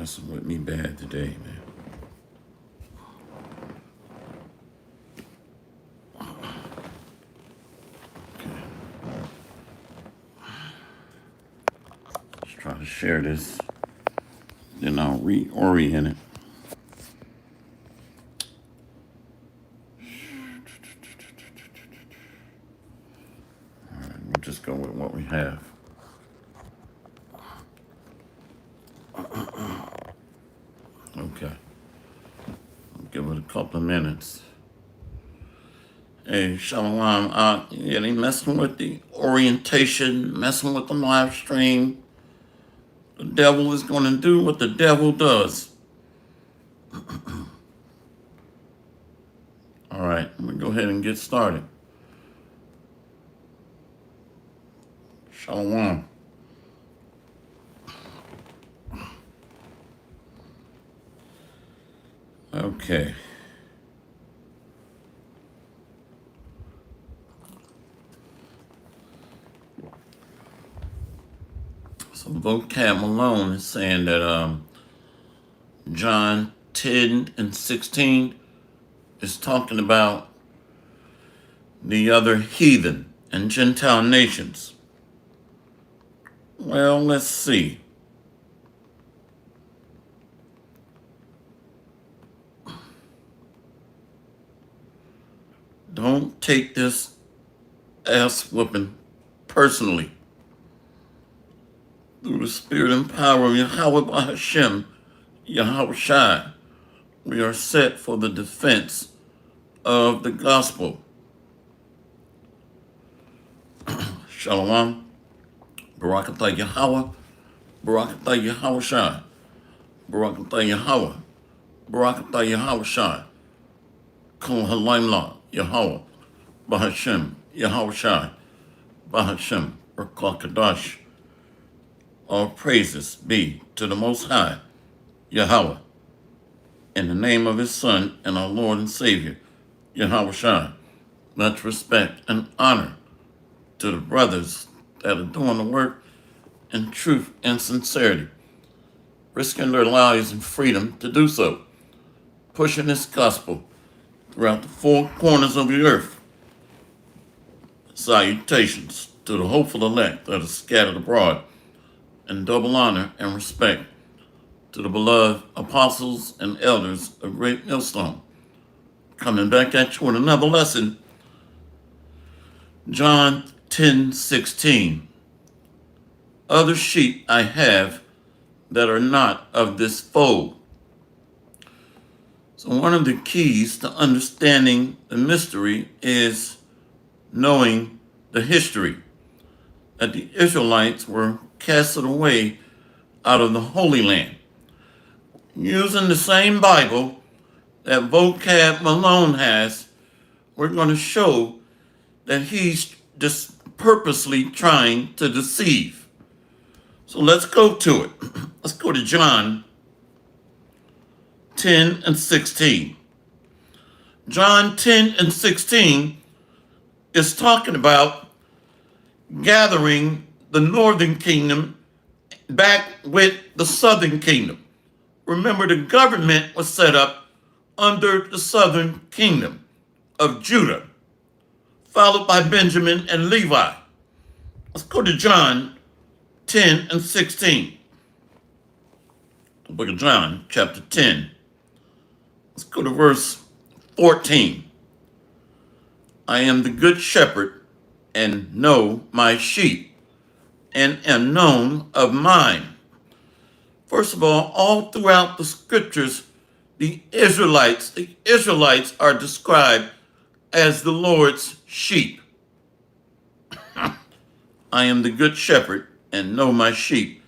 messing with me bad today, man. Okay. Let's try to share this. Then I'll reorient it. All right, we'll just go with what we have. Okay. I'll give it a couple of minutes. Hey, Shalom. Yeah, they messing with the orientation, messing with the live stream. The devil is going to do what the devil does. All right, I'm going to go ahead and get started. Shalom. Okay. So Vocab Malone is saying that John 10 and 16 is talking about the other heathen and Gentile nations. Well, let's see. Don't take this ass whooping personally. Through the spirit and power of Yahweh Hashem, Yahweh Shai, we are set for the defense of the gospel. Shalom. Barakatah Yahweh. Barakatah Yahweh Shai. Barakatah Yahweh. Barakatah Yahweh Shai. Kol Halaimla Yahweh. Bahashem Yahweh Shai. Bahashem Rakah Kadash. All praises be to the Most High, Yahweh, in the name of His Son and our Lord and Savior, Yahweh Shai. Much respect and honor to the brothers that are doing the work in truth and sincerity, risking their lives and freedom to do so, pushing this gospel throughout the four corners of the earth. Salutations to the hopeful elect that are scattered abroad, and double honor and respect to the beloved apostles and elders of Great Millstone. Coming back at you with another lesson. John 10:16. Other sheep I have that are not of this fold. So one of the keys to understanding the mystery is knowing the history, that the Israelites were casted away out of the Holy Land. Using the same Bible that Vocab Malone has, we're going to show that he's just purposely trying to deceive. So let's go to it. Let's go to John 10 and 16. John 10 and 16 is talking about gathering the northern kingdom back with the southern kingdom. Remember, the government was set up under the southern kingdom of Judah, followed by Benjamin and Levi. Let's go to John 10 and 16. The book of John, chapter 10. Let's go to verse 14. I am the good shepherd and know my sheep, and am known of mine. First of all throughout the scriptures, the Israelites are described as the Lord's sheep. I am the good shepherd and know my sheep,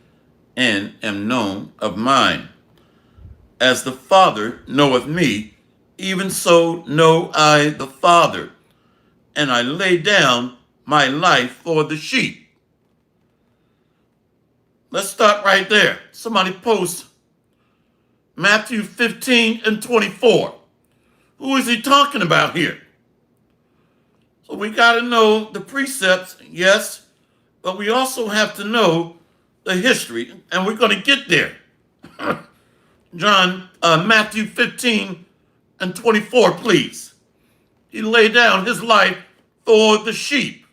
and am known of mine. As the Father knoweth me, even so know I the Father, and I lay down my life for the sheep. Let's start right there. Somebody post Matthew 15 and 24. Who is he talking about here? So we got to know the precepts, yes, but we also have to know the history, and we're going to get there. Matthew 15 and 24, please. He laid down his life for the sheep.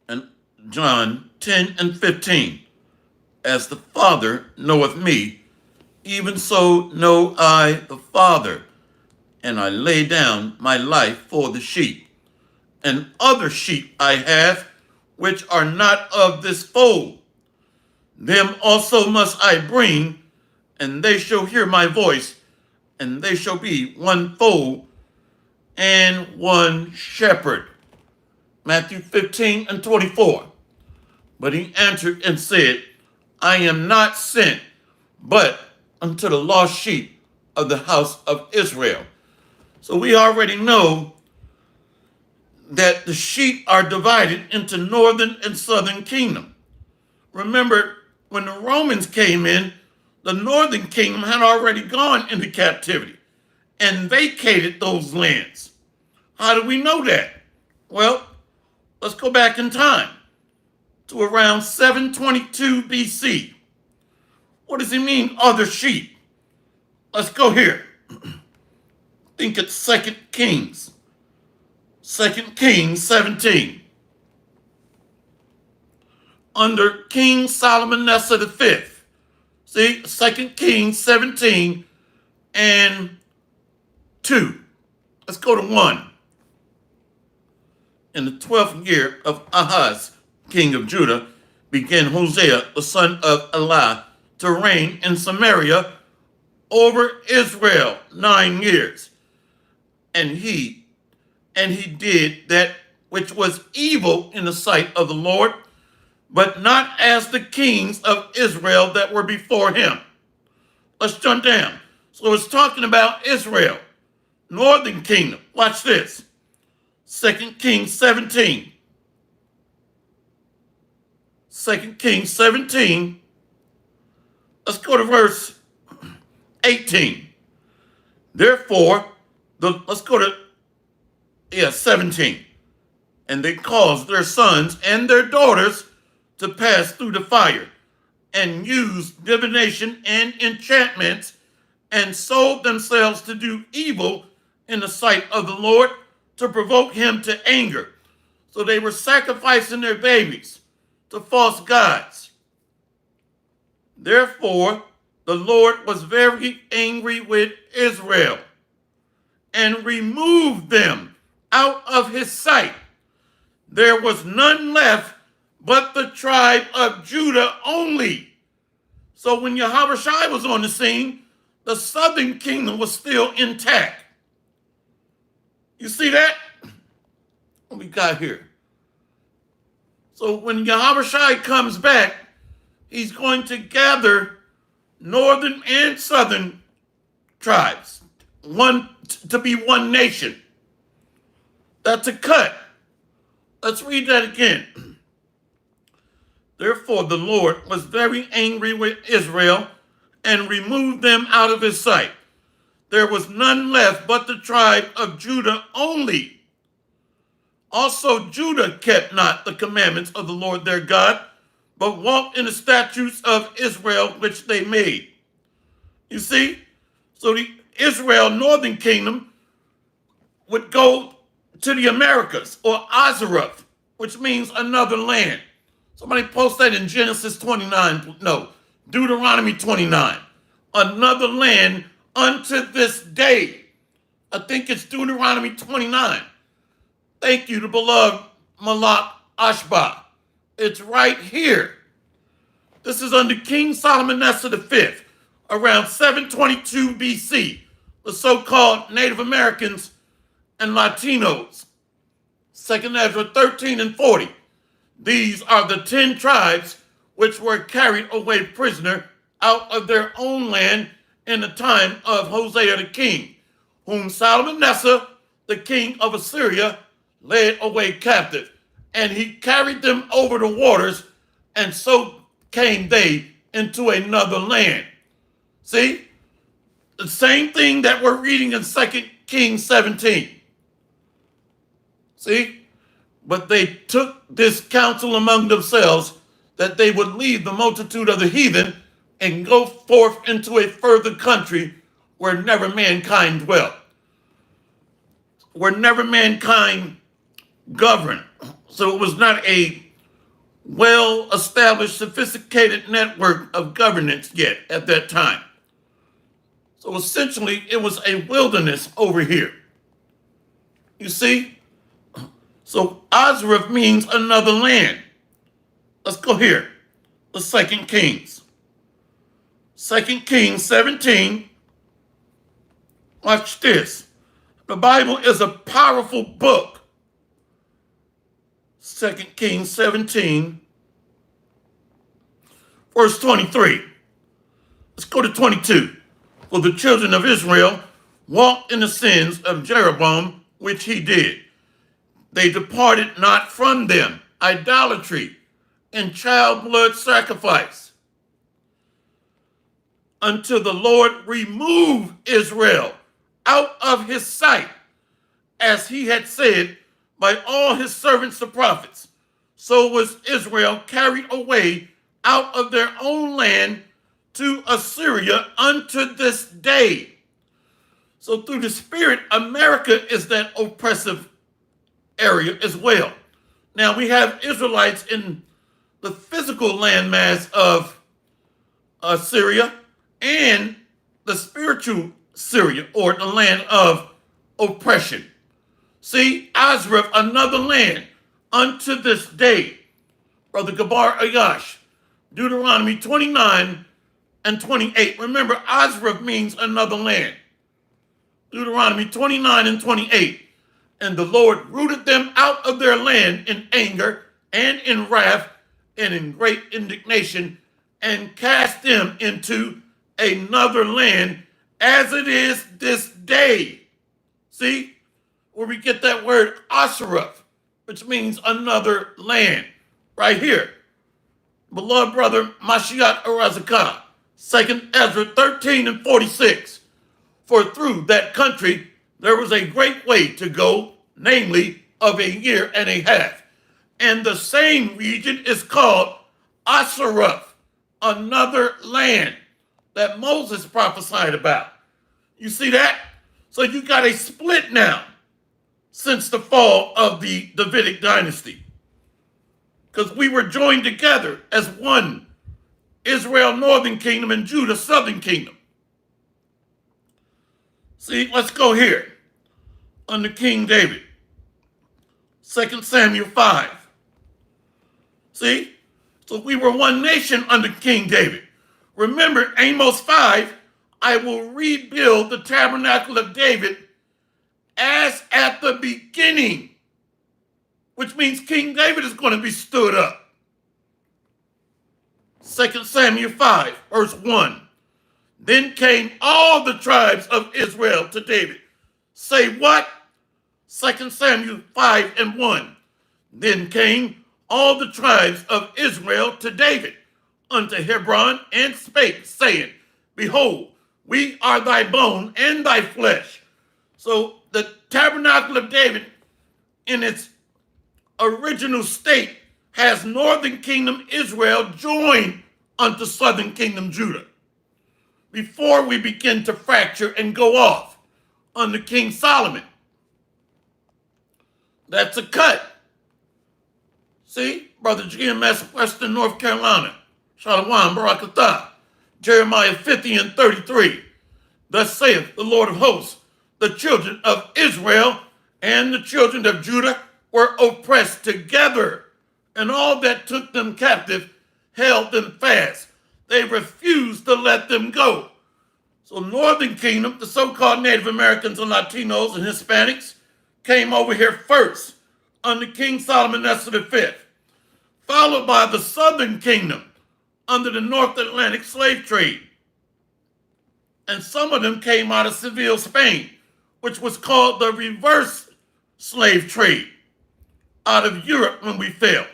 And John 10 and 15. As the Father knoweth me, even so know I the Father, and I lay down my life for the sheep. And other sheep I have, which are not of this fold. Them also must I bring, and they shall hear my voice, and they shall be one fold and one shepherd. Matthew 15 and 24. But he answered and said, I am not sent, but unto the lost sheep of the house of Israel. So we already know that the sheep are divided into northern and southern kingdom. Remember, when the Romans came in, the northern kingdom had already gone into captivity and vacated those lands. How do we know that? Well, let's go back in time to around 722 BC. What does he mean, other sheep? Let's go here. I think it's 2 Kings. 2 Kings 17. Under King Solomonessa V. See, 2 Kings 17 and 2. Let's go to 1. In the 12th year of Ahaz, king of Judah, began Hosea, the son of Elah, to reign in Samaria over Israel 9 years. And he did that which was evil in the sight of the Lord, but not as the kings of Israel that were before him. Let's jump down. So it's talking about Israel, northern kingdom. Watch this. 2 Kings 17. 2 Kings 17. Let's go to verse 18. Therefore, let's go to 17. And they caused their sons and their daughters to pass through the fire, and used divination and enchantments, and sold themselves to do evil in the sight of the Lord, to provoke him to anger. So they were sacrificing their babies to false gods. Therefore, the Lord was very angry with Israel and removed them out of his sight. There was none left but the tribe of Judah only. So when Yahushua was on the scene, the southern kingdom was still intact. You see that? What we got here? So when Yahushua comes back, he's going to gather northern and southern tribes, to be one nation. That's a cut. Let's read that again. Therefore, the Lord was very angry with Israel and removed them out of his sight. There was none left but the tribe of Judah only. Also, Judah kept not the commandments of the Lord their God, but walked in the statutes of Israel which they made. You see? So the Israel northern kingdom would go to the Americas, or Azaroth, which means another land. Somebody post that in Genesis 29. No, Deuteronomy 29. Another land unto this day. I think it's Deuteronomy 29. Thank you, the beloved Malak Ashba. It's right here. This is under King Solomonessa V, around 722 BC. The so-called Native Americans and Latinos. 2 Ezra 13 and 40. These are the 10 tribes which were carried away prisoner out of their own land in the time of Hosea the king, whom Shalmaneser, the king of Assyria, led away captive. And he carried them over the waters, and so came they into another land. See? The same thing that we're reading in 2 Kings 17. See? But they took this counsel among themselves that they would leave the multitude of the heathen and go forth into a further country where never mankind dwelt, where never mankind governed. So it was not a well-established, sophisticated network of governance yet at that time. So essentially, it was a wilderness over here. You see? So Azrith means another land. Let's go here. The 2 Kings. 2 Kings 17. Watch this. The Bible is a powerful book. 2 Kings 17, verse 23. Let's go to 22. For the children of Israel walked in the sins of Jeroboam, which he did. They departed not from them, idolatry and child blood sacrifice, until the Lord removed Israel out of his sight, as he had said by all his servants the prophets. So was Israel carried away out of their own land to Assyria unto this day. So through the Spirit, America is that oppressive area as well. Now we have Israelites in the physical landmass of Syria and the spiritual Syria, or the land of oppression. See, Azrith, another land unto this day. Brother Gabar Ayash, Deuteronomy 29 and 28. Remember, Azrith means another land. Deuteronomy 29 and 28. And the Lord rooted them out of their land in anger and in wrath and in great indignation, and cast them into another land, as it is this day. See, where we get that word Asherah, which means another land, right here. Beloved brother Mashiach Arazakah, 2 Ezra 13 and 46. For through that country there was a great way to go, namely of a year and a half. And the same region is called Asherah, another land that Moses prophesied about. You see that? So you got a split now since the fall of the Davidic dynasty, because we were joined together as one, Israel, northern kingdom, and Judah, southern kingdom. See, let's go here under King David, 2 Samuel 5. See, so we were one nation under King David. Remember Amos 5, I will rebuild the tabernacle of David as at the beginning, which means King David is going to be stood up. 2 Samuel 5, verse 1. Then came all the tribes of Israel to David. Say what? 2 Samuel 5 and 1. Then came all the tribes of Israel to David unto Hebron, and spake, saying, Behold, we are thy bone and thy flesh. So the tabernacle of David in its original state has northern kingdom Israel joined unto southern kingdom Judah, before we begin to fracture and go off under King Solomon. That's a cut. See, Brother GMS, Western North Carolina, Shalom, Barakatah, Jeremiah 50 and 33. Thus saith the Lord of hosts, the children of Israel and the children of Judah were oppressed together, and all that took them captive held them fast. They refused to let them go. So northern kingdom, the so-called Native Americans and Latinos and Hispanics, came over here first under King Solomon V, followed by the southern kingdom under the North Atlantic slave trade. And some of them came out of Seville, Spain, which was called the reverse slave trade, out of Europe when we fell.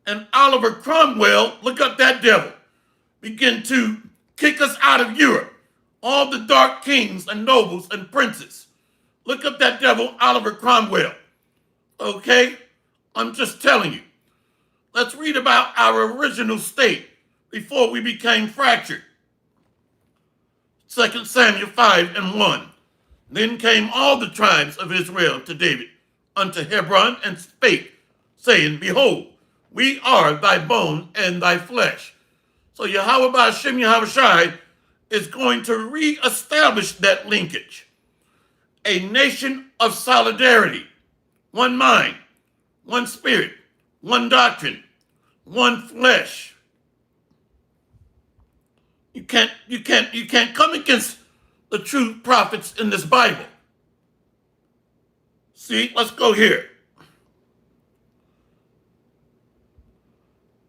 And Oliver Cromwell, look up that devil, began to kick us out of Europe. All the dark kings and nobles and princes. Look up that devil, Oliver Cromwell. Okay? I'm just telling you. Let's read about our original state before we became fractured. 2 Samuel 5:1. Then came all the tribes of Israel to David unto Hebron and spake, saying, Behold, we are thy bone and thy flesh. So Yahweh Ba'ashem Yahweh Shai is going to reestablish that linkage. A nation of solidarity, one mind, one spirit, one doctrine, one flesh. You can't come against the true prophets in this Bible. See, let's go here.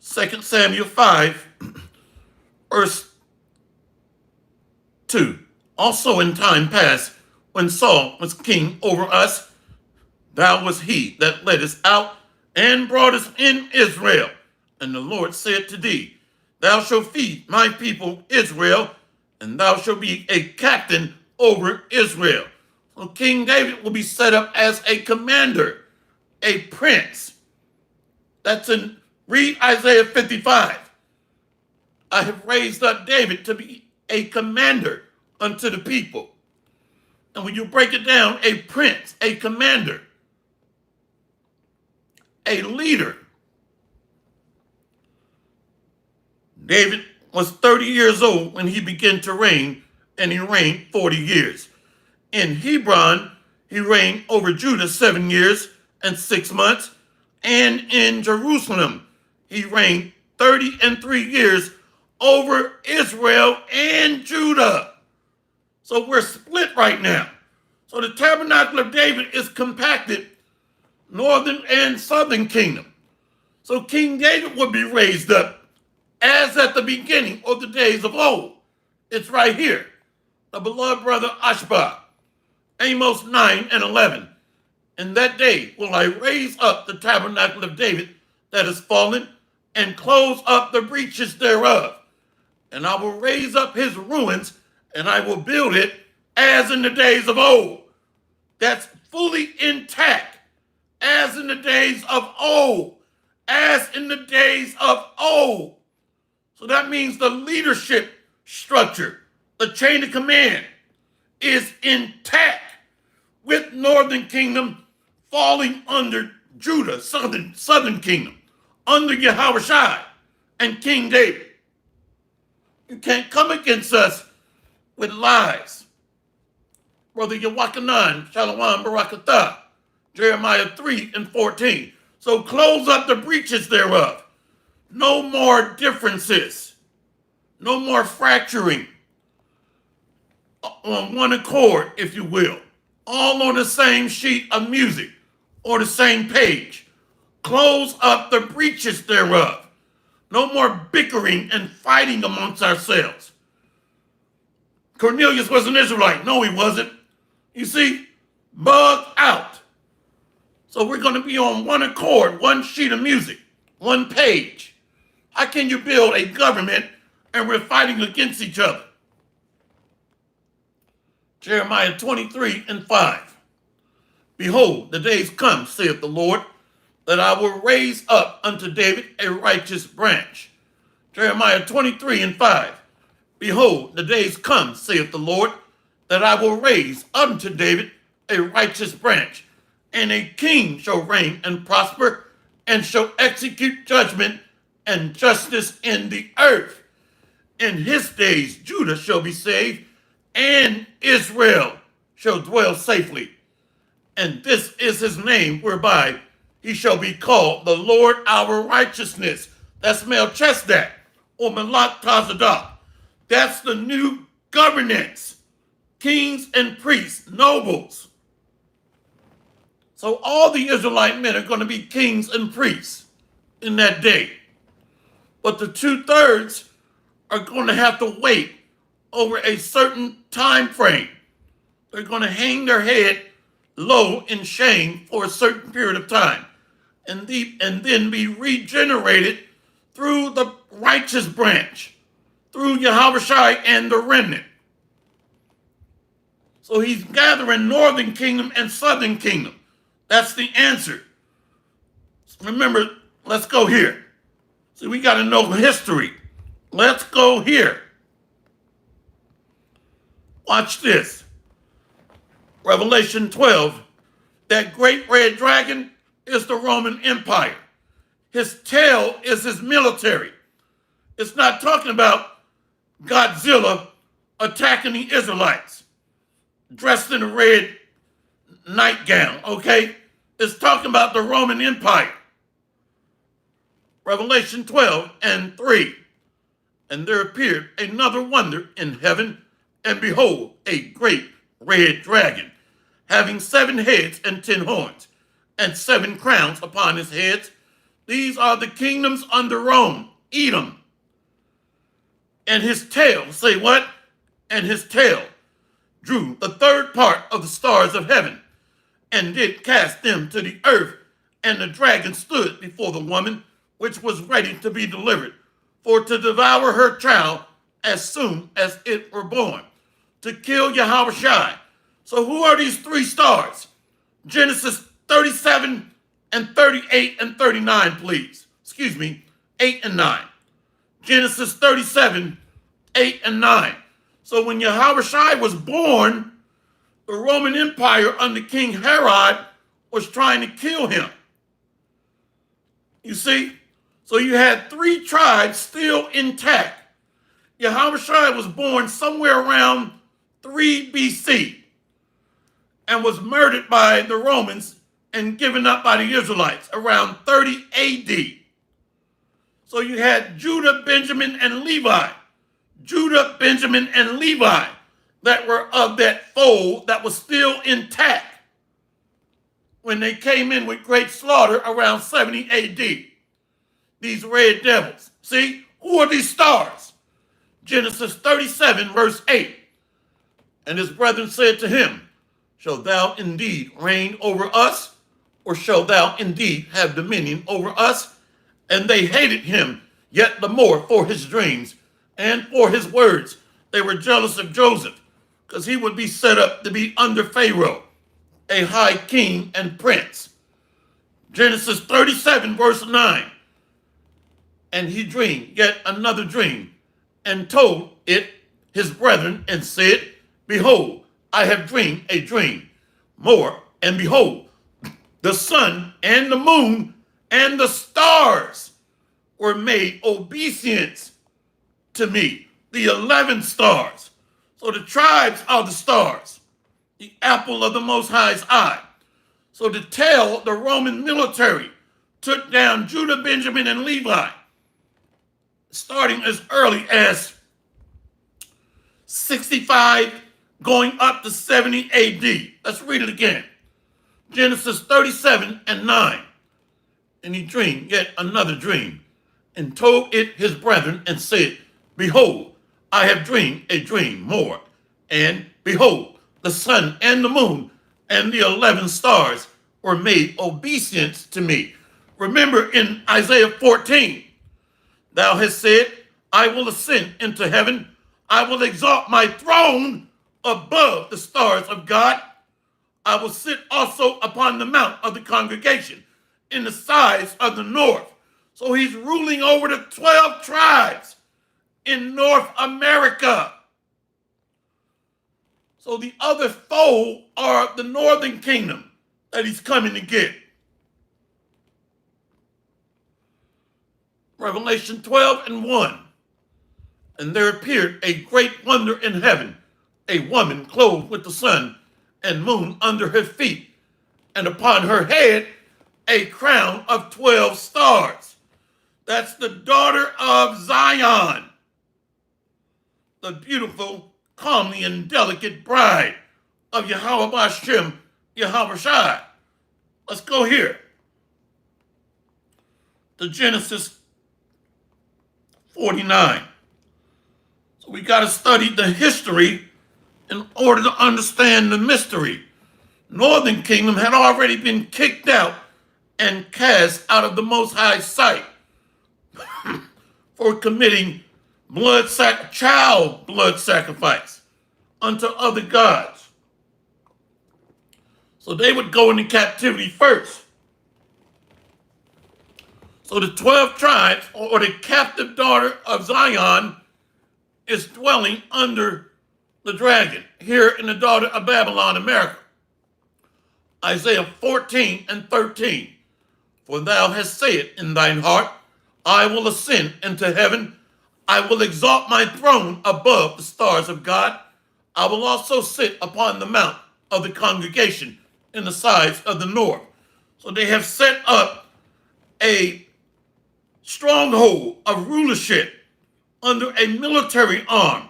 2 Samuel 5, verse 2. Also in time past, when Saul was king over us, thou was he that led us out and brought us in Israel. And the Lord said to thee, Thou shalt feed my people Israel, and thou shalt be a captain over Israel. So King David will be set up as a commander, a prince. Read Isaiah 55. I have raised up David to be a commander unto the people. And when you break it down, a prince, a commander, a leader. David was 30 years old when he began to reign, and he reigned 40 years. In Hebron, he reigned over Judah 7 years and 6 months, and in Jerusalem, he reigned 33 years over Israel and Judah. So we're split right now. So the tabernacle of David is compacted, northern and southern kingdom. So King David would be raised up as at the beginning of the days of old. It's right here. The beloved brother Ashbah, Amos 9:11. In that day will I raise up the tabernacle of David that is fallen, and close up the breaches thereof. And I will raise up his ruins, and I will build it as in the days of old. That's fully intact, as in the days of old, as in the days of old. So that means the leadership structure, the chain of command, is intact, with northern kingdom falling under Judah, southern kingdom, under Yahweh Shai and King David. You can't come against us with lies. Brother Yawakanan, Shalom Barakatah, Jeremiah 3:14. So close up the breaches thereof. No more differences. No more fracturing. On one accord, if you will. All on the same sheet of music or the same page. Close up the breaches thereof. No more bickering and fighting amongst ourselves. Cornelius was an Israelite. No, he wasn't. You see, bugged out. So we're going to be on one accord, one sheet of music, one page. How can you build a government and we're fighting against each other? Jeremiah 23:5. Behold, the days come, saith the Lord, that I will raise up unto David a righteous branch. Jeremiah 23:5. Behold, the days come, saith the Lord, that I will raise unto David a righteous branch, and a king shall reign and prosper, and shall execute judgment and justice in the earth. In his days Judah shall be saved, and Israel shall dwell safely. And this is his name whereby he shall be called the Lord our righteousness. That's Melchizedek or Malach Tazadak. That's the new governance. Kings and priests, nobles. So all the Israelite men are going to be kings and priests in that day. But the 2/3 are going to have to wait over a certain time frame. They're going to hang their head low in shame for a certain period of time, and then be regenerated through the righteous branch, through Yahweh Shai and the remnant. So he's gathering northern kingdom and southern kingdom. That's the answer. Remember, let's go here. See, we got to know history. Let's go here. Watch this. Revelation 12. That great red dragon is the Roman Empire. His tail is his military. It's not talking about Godzilla attacking the Israelites dressed in a red nightgown, okay? It's talking about the Roman Empire. Revelation 12 and 3. And there appeared another wonder in heaven, and behold, a great red dragon, having 7 heads and 10 horns, and 7 crowns upon his heads. These are the kingdoms under Rome, Edom. And his tail, say what? And his tail drew the third part of the stars of heaven, and did cast them to the earth. And the dragon stood before the woman, which was ready to be delivered, for to devour her child as soon as it were born, to kill Yahushua. So who are these 3 stars? Genesis 37 and 38 and 39, please. Excuse me, 8 and 9. Genesis 37, 8 and 9. So when Yahushua was born, the Roman Empire under King Herod was trying to kill him. You see? So you had 3 tribes still intact. Yahushua was born somewhere around 3 BC and was murdered by the Romans and given up by the Israelites around 30 AD. So you had Judah, Benjamin, and Levi. Judah, Benjamin, and Levi that were of that fold that was still intact when they came in with great slaughter around 70 AD. These red devils. See, who are these stars? Genesis 37, verse 8. And his brethren said to him, shalt thou indeed reign over us, or shalt thou indeed have dominion over us? And they hated him yet the more for his dreams and for his words. They were jealous of Joseph, because he would be set up to be under Pharaoh, a high king and prince. Genesis 37, verse 9. And he dreamed yet another dream, and told it his brethren, and said, behold, I have dreamed a dream more, and behold, the sun and the moon and the stars were made obeisance to me. The 11 stars. So the tribes are the stars, the apple of the Most High's eye. So to tell the Roman military took down Judah, Benjamin, and Levi, starting as early as 65, going up to 70 AD. Let's read it again. Genesis 37 and 9. And he dreamed yet another dream, and told it his brethren, and said, behold, I have dreamed a dream more. And behold, the sun and the moon and the 11 stars were made obeisance to me. Remember in Isaiah 14, thou hast said, I will ascend into heaven. I will exalt my throne above the stars of God. I will sit also upon the mount of the congregation in the sides of the north. So he's ruling over the 12 tribes in North America. So the other foe are the northern kingdom that he's coming to get. Revelation 12 and 1. And there appeared a great wonder in heaven, a woman clothed with the sun and moon under her feet, and upon her head a crown of 12 stars. That's the daughter of Zion, the beautiful, comely, and delicate bride of Yahweh Bashem, Yahushua. Let's go here to Genesis 49. So we got to study the history in order to understand the mystery. Northern kingdom had already been kicked out and cast out of the Most High's sight for committing child blood sacrifice unto other gods. So they would go into captivity first. So the 12 tribes, or the captive daughter of Zion, is dwelling under the dragon here in the daughter of Babylon, America. Isaiah 14 and 13. For thou hast said in thine heart, I will ascend into heaven. I will exalt my throne above the stars of God. I will also sit upon the mount of the congregation in the sides of the north. So they have set up a stronghold of rulership under a military arm,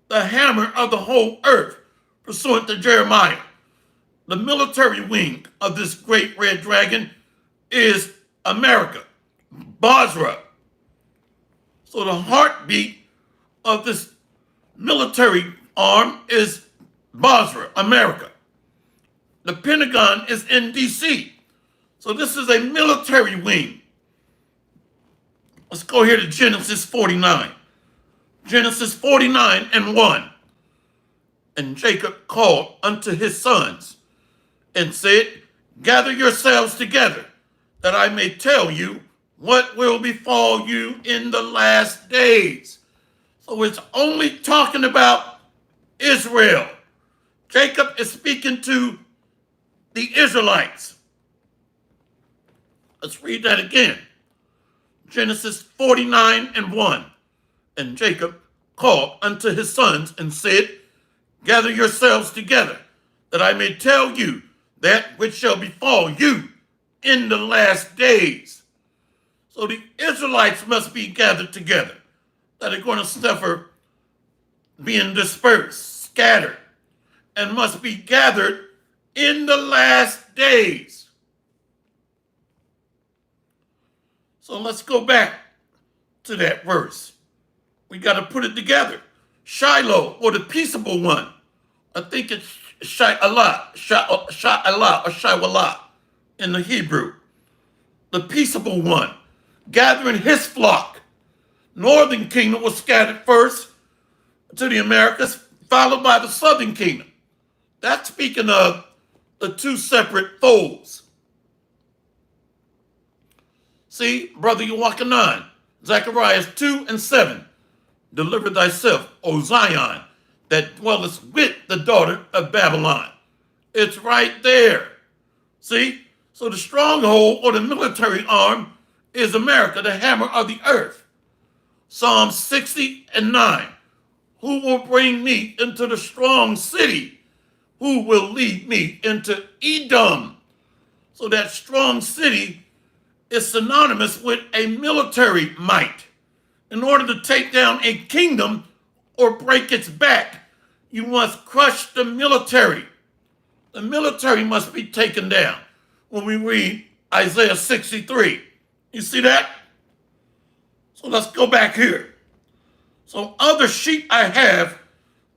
the hammer of the whole earth, pursuant to Jeremiah. The military wing of this great red dragon is America, Basra. So the heartbeat of this military arm is Basra, America. The Pentagon is in D.C. So this is a military wing. Let's go here to Genesis 49. Genesis 49 and 1. And Jacob called unto his sons and said, gather yourselves together, that I may tell you what will befall you in the last days. So it's only talking about Israel. Jacob is speaking to the Israelites. Let's read that again. Genesis 49 and 1. And Jacob called unto his sons and said, gather yourselves together, that I may tell you that which shall befall you in the last days. So the Israelites must be gathered together, that are going to suffer being dispersed, scattered, and must be gathered in the last days. So let's go back to that verse. We got to put it together. Shiloh, or the peaceable one. I think it's Shi'alah, or Shi'alah in the Hebrew. The peaceable one, gathering his flock. Northern kingdom was scattered first to the Americas, followed by the southern kingdom. That's speaking of the two separate folds. See, brother, you're walking on. Zechariah 2 and 7. Deliver thyself, O Zion, that dwellest with the daughter of Babylon. It's right there. See? So the stronghold or the military arm is America, the hammer of the earth. Psalm 60 and 9. Who will bring me into the strong city? Who will lead me into Edom? So that strong city is synonymous with a military might. In order to take down a kingdom or break its back, you must crush the military. The military must be taken down. When we read Isaiah 63, you see that? So let's go back here. So other sheep I have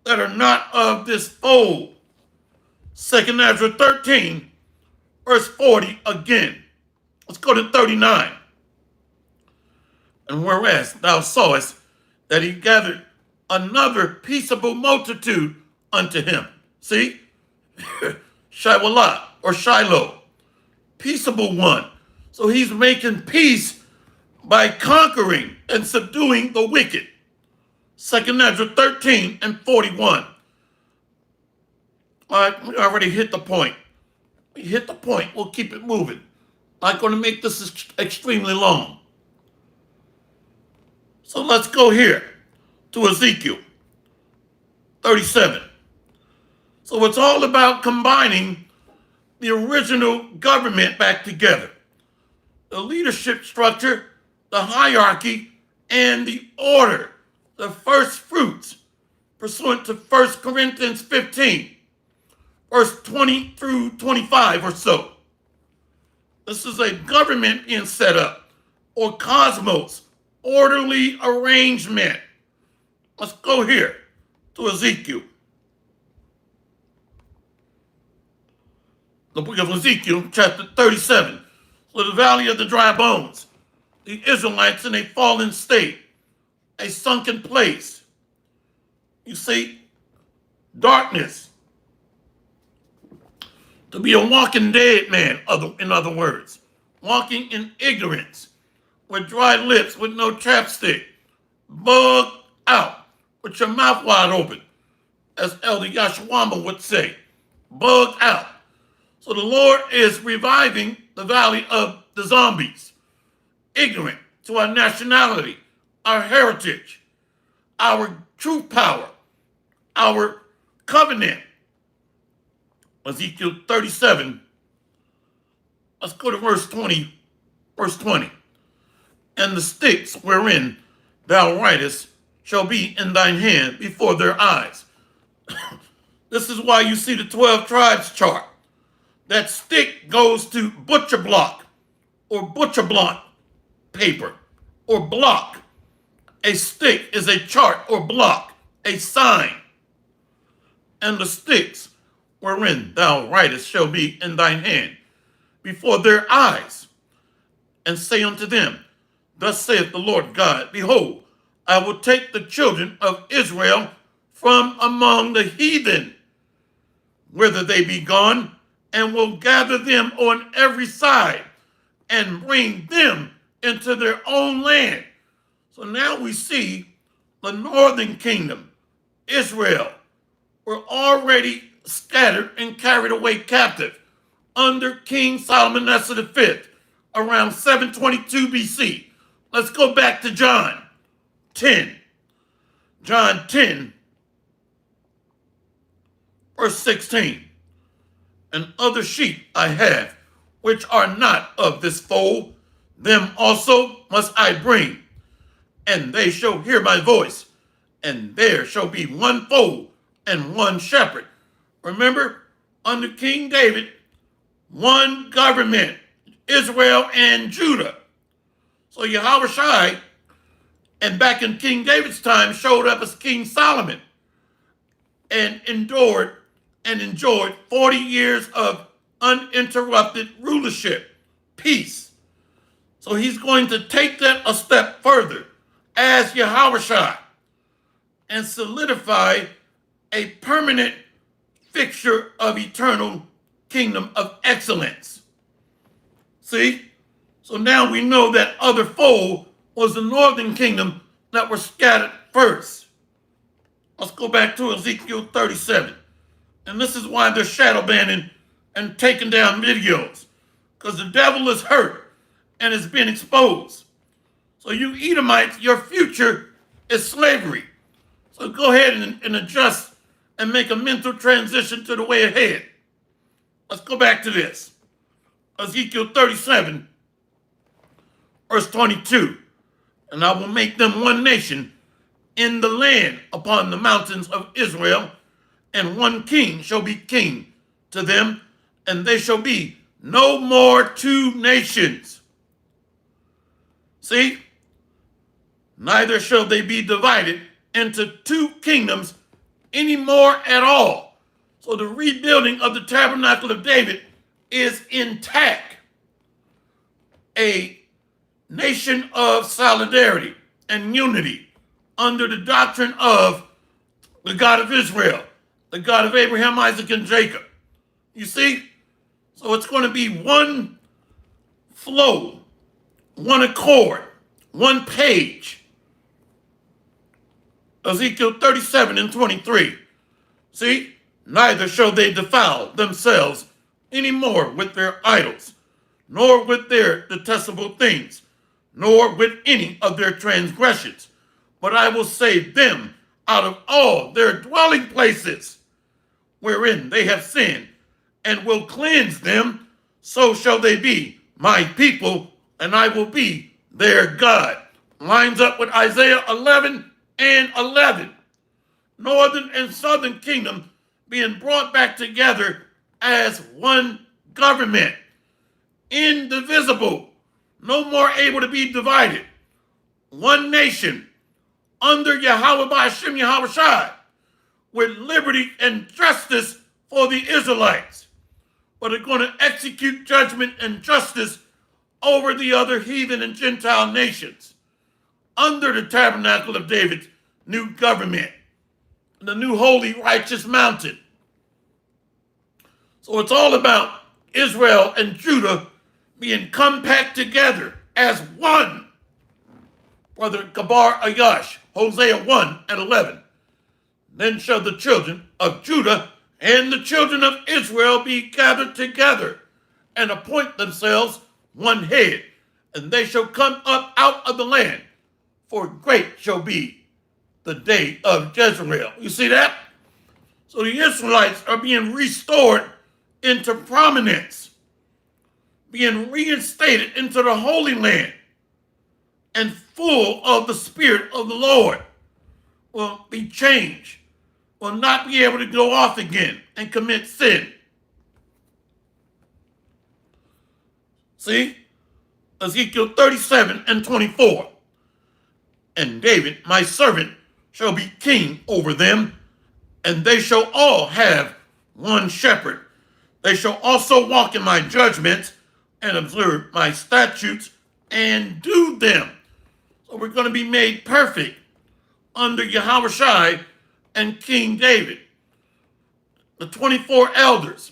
that are not of this fold. 2 Ezra 13, verse 40 again. Let's go to 39. And whereas thou sawest that he gathered another peaceable multitude unto him. See? Shi'alah or Shiloh. Peaceable one. So he's making peace by conquering and subduing the wicked. 2 Ezra 13 and 41. All right, we already hit the point. We hit the point. We'll keep it moving. Not going to make this extremely long. So let's go here to Ezekiel 37. So it's all about combining the original government back together. The leadership structure, the hierarchy, and the order, the first fruits, pursuant to 1 Corinthians 15, verse 20 through 25 or so. This is a government being set up, or cosmos, orderly arrangement. Let's go here to Ezekiel. The book of Ezekiel, chapter 37. So the valley of the dry bones, the Israelites in a fallen state, a sunken place. You see, darkness. To be a walking dead man, in other words, walking in ignorance, with dry lips, with no chapstick, bugged out, with your mouth wide open, as Elder Yashwamba would say, bugged out. So the Lord is reviving the valley of the zombies, ignorant to our nationality, our heritage, our true power, our covenant. Ezekiel 37. Let's go to verse 20. Verse 20. And the sticks wherein thou writest shall be in thine hand before their eyes. This is why you see the 12 tribes chart. That stick goes to butcher block or butcher block paper or block. A stick is a chart or block, a sign. And the sticks wherein thou writest shall be in thine hand before their eyes. And say unto them, thus saith the Lord God, behold, I will take the children of Israel from among the heathen, whither they be gone, and will gather them on every side and bring them into their own land. So now we see the northern kingdom, Israel, were already scattered and carried away captive under King Solomon V around 722 BC. Let's go back to John 10. John 10, verse 16. And other sheep I have, which are not of this fold, them also must I bring, and they shall hear my voice, and there shall be one fold and one shepherd. Remember, under King David, one government, Israel and Judah. So Yahushua, and back in King David's time, showed up as King Solomon and endured and enjoyed 40 years of uninterrupted rulership, peace. So he's going to take that a step further as Yahushua and solidify a permanent fixture of eternal kingdom of excellence. See? So now we know that other fold was the northern kingdom that were scattered first. Let's go back to Ezekiel 37. And this is why they're shadow banning and taking down videos. Because the devil is hurt and has been exposed. So you Edomites, your future is slavery. So go ahead and adjust and make a mental transition to the way ahead. Let's go back to this. Ezekiel 37, verse 22. And I will make them one nation in the land upon the mountains of Israel, and one king shall be king to them, and they shall be no more two nations. See? Neither shall they be divided into two kingdoms anymore at all. So the rebuilding of the tabernacle of David is intact. A nation of solidarity and unity under the doctrine of the God of Israel, the God of Abraham, Isaac, and Jacob. You see? So it's going to be one flow, one accord, one page. Ezekiel 37 and 23. See? Neither shall they defile themselves any more with their idols, nor with their detestable things, nor with any of their transgressions. But I will save them out of all their dwelling places wherein they have sinned, and will cleanse them. So shall they be my people, and I will be their God. Lines up with Isaiah 11 and 11. Northern and southern kingdom being brought back together as one government, indivisible, no more able to be divided. One nation under Yahweh Ba'ashem Yahushua, with liberty and justice for the Israelites, but are going to execute judgment and justice over the other heathen and Gentile nations under the tabernacle of David's new government, the new holy righteous mountain. So it's all about Israel and Judah being compact together as one. Brother Kabar Ayash, Hosea 1 and 11. Then shall the children of Judah and the children of Israel be gathered together, and appoint themselves one head, and they shall come up out of the land, for great shall be the day of Jezreel. You see that? So the Israelites are being restored into prominence, being reinstated into the Holy Land, and full of the Spirit of the Lord. Will be changed, will not be able to go off again and commit sin. See? Ezekiel 37 and 24. And David, my servant, shall be king over them, and they shall all have one shepherd. They shall also walk in my judgments and observe my statutes and do them. So we're going to be made perfect under Yahushua and King David. The 24 elders,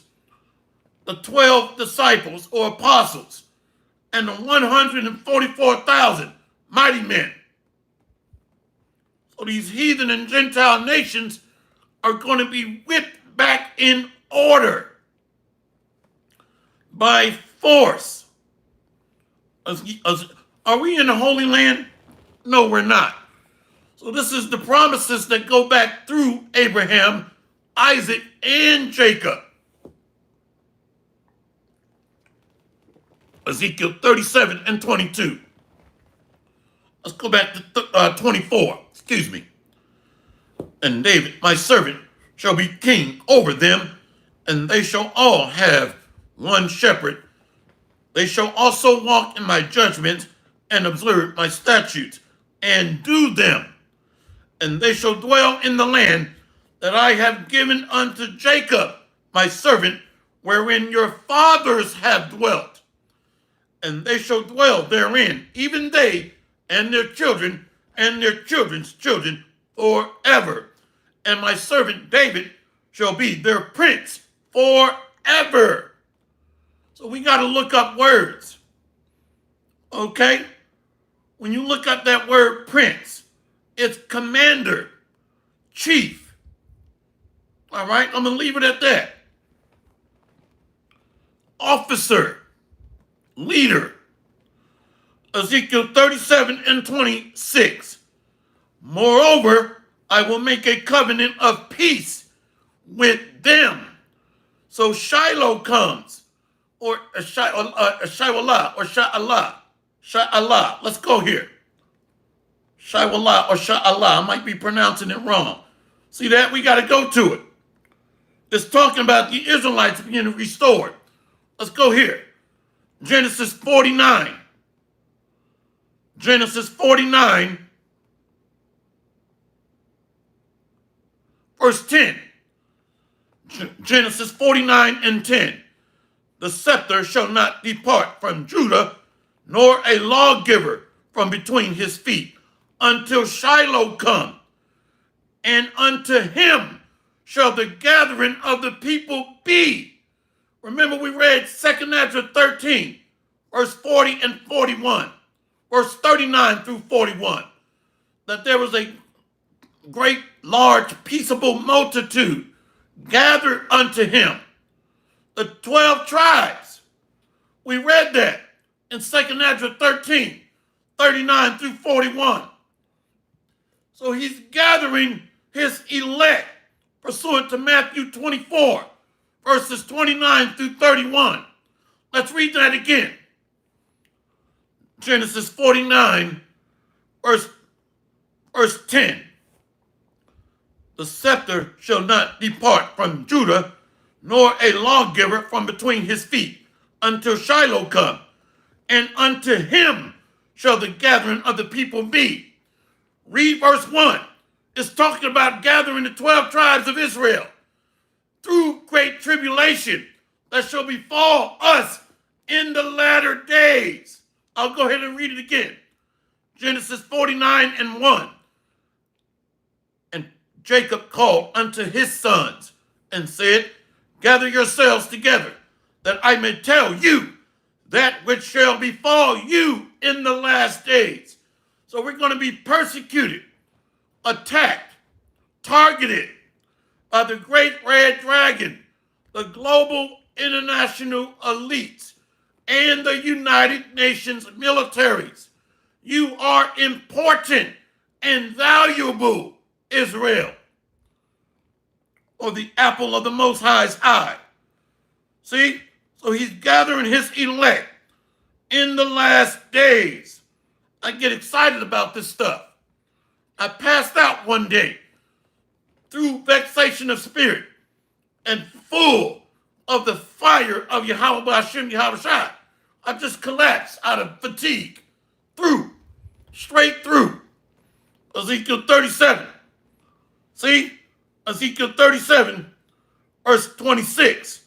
the 12 disciples or apostles, and the 144,000 mighty men. So these heathen and Gentile nations are going to be whipped back in order by force. Are we in the Holy Land? No, we're not. So this is the promises that go back through Abraham, Isaac, and Jacob. Ezekiel 37 and 22. Let's go back to 24. Excuse me. And David, my servant, shall be king over them, and they shall all have one shepherd. They shall also walk in my judgments and observe my statutes and do them. And they shall dwell in the land that I have given unto Jacob, my servant, wherein your fathers have dwelt. And they shall dwell therein, even they and their children and their children's children forever. And my servant David shall be their prince forever. So we got to look up words. Okay? When you look up that word prince, it's commander, chief. All right? I'm going to leave it at that. Officer, leader. Ezekiel 37 and 26. Moreover, I will make a covenant of peace with them. So Shiloh comes, or Shiloh, or Sha'Allah. Let's go here. Shiloh or Sha'Allah. I might be pronouncing it wrong. See that? We got to go to it. It's talking about the Israelites being restored. Let's go here. Genesis 49. Genesis 49, verse 10. Genesis 49 and 10. The scepter shall not depart from Judah, nor a lawgiver from between his feet, until Shiloh come, and unto him shall the gathering of the people be. Remember, we read 2 Ezra 13, verse 40 and 41, verse 39 through 41, that there was a great, large, peaceable multitude gathered unto him. The 12 tribes. We read that in 2 Ezra 13, 39 through 41. So he's gathering his elect pursuant to Matthew 24, verses 29 through 31. Let's read that again. Genesis 49, verse 10. The scepter shall not depart from Judah, nor a lawgiver from between his feet, until Shiloh come, and unto him shall the gathering of the people be. Read verse 1. It's talking about gathering the 12 tribes of Israel through great tribulation that shall befall us in the latter days. I'll go ahead and read it again. Genesis 49 and 1. And Jacob called unto his sons and said, gather yourselves together, that I may tell you that which shall befall you in the last days. So we're going to be persecuted, attacked, targeted by the great red dragon, the global international elites, and the United Nations militaries. You are important and valuable, Israel, or the apple of the Most High's eye. See? So he's gathering his elect in the last days. I get excited about this stuff. I passed out one day through vexation of spirit and full of the fire of Yahweh Hashem Yahweh Shai. I just collapsed out of fatigue. Straight through. Ezekiel 37. See? Ezekiel 37, verse 26.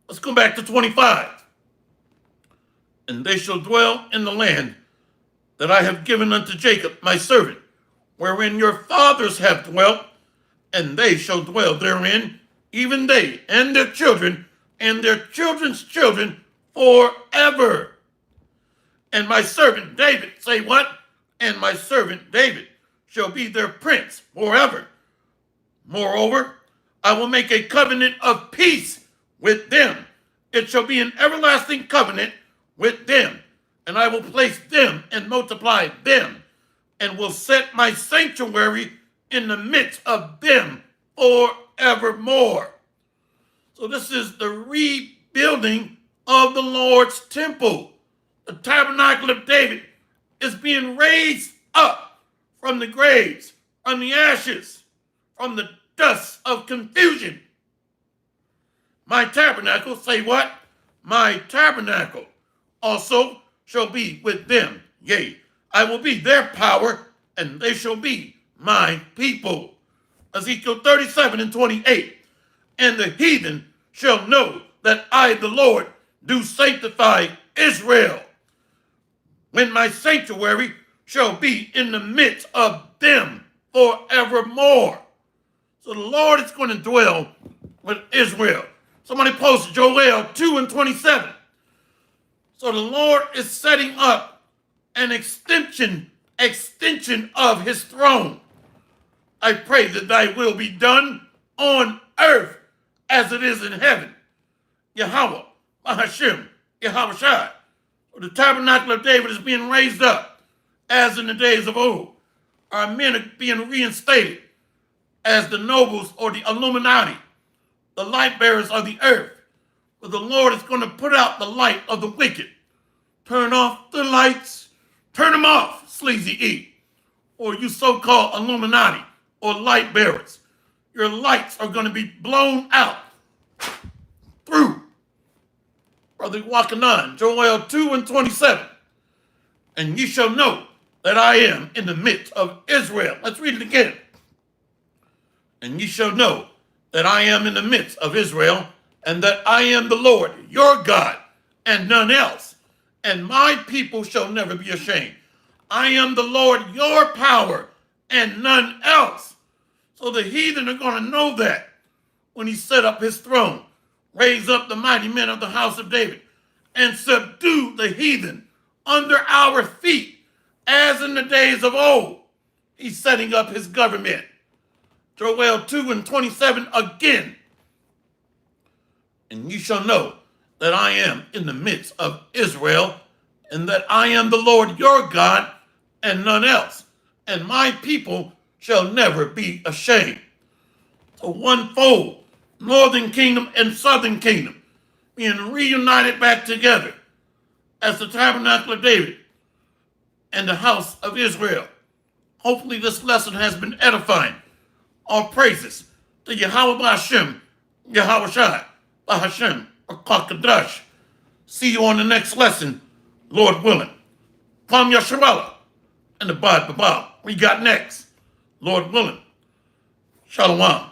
Let's go back to 25. And they shall dwell in the land that I have given unto Jacob, my servant, wherein your fathers have dwelt, and they shall dwell therein, even they and their children and their children's children forever. And my servant David, say what? And my servant David shall be their prince forever. Moreover, I will make a covenant of peace with them. It shall be an everlasting covenant with them, and I will place them and multiply them, and will set my sanctuary in the midst of them forevermore. So this is the rebuilding of the Lord's temple. The tabernacle of David is being raised up from the graves, from the ashes, from the dust of confusion. My tabernacle, say what? My tabernacle also shall be with them. Yea, I will be their power, and they shall be my people. Ezekiel 37 and 28. And the heathen shall know that I, the Lord, do sanctify Israel, when my sanctuary shall be in the midst of them forevermore. So the Lord is going to dwell with Israel. Somebody posted Joel 2 and 27. So the Lord is setting up an extension of his throne. I pray that thy will be done on earth as it is in heaven. Yahweh, Hashem, Yahweh Shai. The tabernacle of David is being raised up as in the days of old. Our men are being reinstated as the nobles or the Illuminati, the light bearers of the earth. But the Lord is going to put out the light of the wicked. Turn off the lights. Turn them off, sleazy E. Or you so-called Illuminati or light bearers. Your lights are going to be blown out through. Brother walking on, Joel 2 and 27. And ye shall know that I am in the midst of Israel. Let's read it again. And ye shall know that I am in the midst of Israel, and that I am the Lord, your God, and none else. And my people shall never be ashamed. I am the Lord, your power, and none else. So the heathen are going to know that when he set up his throne, raise up the mighty men of the house of David, and subdue the heathen under our feet, as in the days of old. He's setting up his government. Joel 2 and 27 again. And ye shall know that I am in the midst of Israel, and that I am the Lord your God, and none else. And my people shall never be ashamed. So one fold, northern kingdom and southern kingdom, being reunited back together as the tabernacle of David and the house of Israel. Hopefully this lesson has been edifying. All praises to Yahweh Hashem, Yahweh Shai, Hashem, Akakadash. See you on the next lesson, Lord willing. Kwam Yasharallah and the Bad Babal. We got next, Lord willing. Shalom.